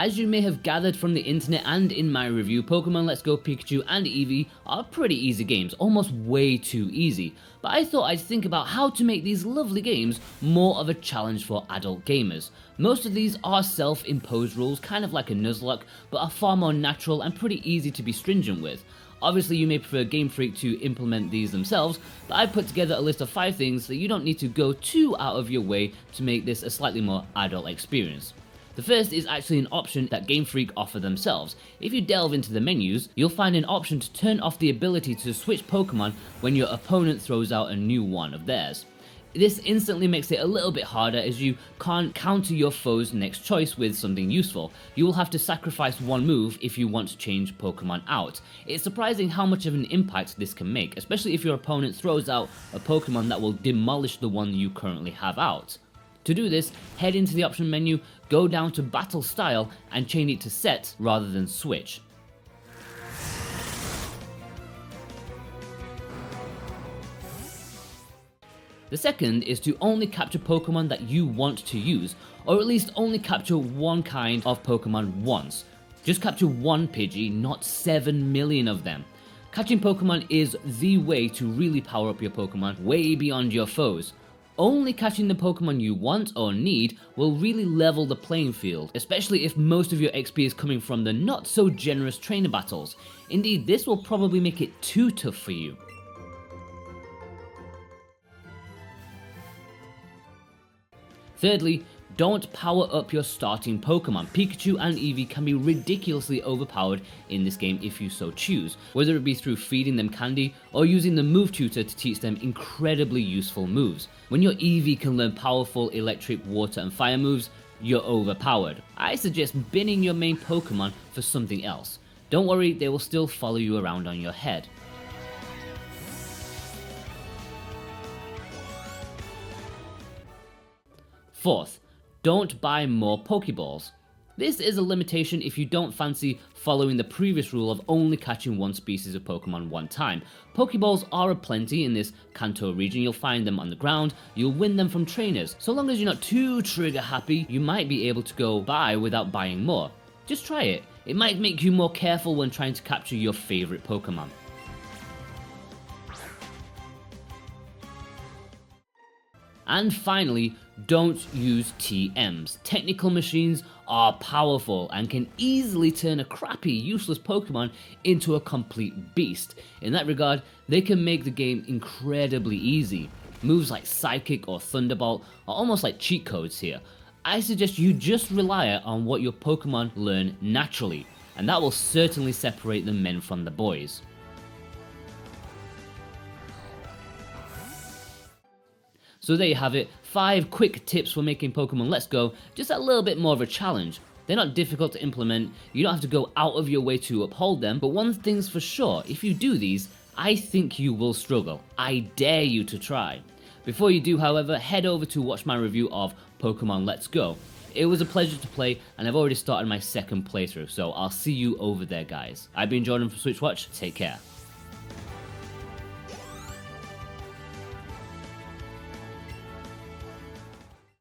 As you may have gathered from the internet and in my review, Pokemon Let's Go Pikachu and Eevee are pretty easy games, almost way too easy. But I thought I'd think about how to make these lovely games more of a challenge for adult gamers. Most of these are self-imposed rules, kind of like a Nuzlocke, but are far more natural and pretty easy to be stringent with. Obviously you may prefer Game Freak to implement these themselves, but I've put together a list of 5 things that you don't need to go too out of your way to make this a slightly more adult experience. The first is actually an option that Game Freak offer themselves. If you delve into the menus, you'll find an option to turn off the ability to switch Pokemon when your opponent throws out a new one of theirs. This instantly makes it a little bit harder as you can't counter your foe's next choice with something useful. You will have to sacrifice one move if you want to change Pokemon out. It's surprising how much of an impact this can make, especially if your opponent throws out a Pokemon that will demolish the one you currently have out. To do this, head into the option menu, go down to Battle Style and change it to Set rather than Switch. The second is to only capture Pokemon that you want to use, or at least only capture one kind of Pokemon once. Just capture one Pidgey, not 7 million of them. Catching Pokemon is the way to really power up your Pokemon way beyond your foes. Only catching the Pokemon you want or need will really level the playing field, especially if most of your XP is coming from the not so generous trainer battles. Indeed, this will probably make it too tough for you. Thirdly, don't power up your starting Pokemon. Pikachu and Eevee can be ridiculously overpowered in this game if you so choose, whether it be through feeding them candy or using the move tutor to teach them incredibly useful moves. When your Eevee can learn powerful electric, water and fire moves, you're overpowered. I suggest binning your main Pokemon for something else. Don't worry, they will still follow you around on your head. Fourth, don't buy more Pokeballs. This is a limitation if you don't fancy following the previous rule of only catching one species of Pokemon one time. Pokeballs are aplenty in this Kanto region. You'll find them on the ground, you'll win them from trainers. So long as you're not too trigger happy, you might be able to go by without buying more. Just try it. It might make you more careful when trying to capture your favorite Pokemon. And finally, don't use TMs. Technical machines are powerful and can easily turn a crappy, useless Pokemon into a complete beast. In that regard, they can make the game incredibly easy. Moves like Psychic or Thunderbolt are almost like cheat codes here. I suggest you just rely on what your Pokemon learn naturally, and that will certainly separate the men from the boys. So there you have it, 5 quick tips for making Pokemon Let's Go just a little bit more of a challenge. They're not difficult to implement, you don't have to go out of your way to uphold them, but one thing's for sure, if you do these, I think you will struggle. I dare you to try. Before you do, however, head over to watch my review of Pokemon Let's Go. It was a pleasure to play, and I've already started my second playthrough, so I'll see you over there, guys. I've been Jordan from SwitchWatch, take care.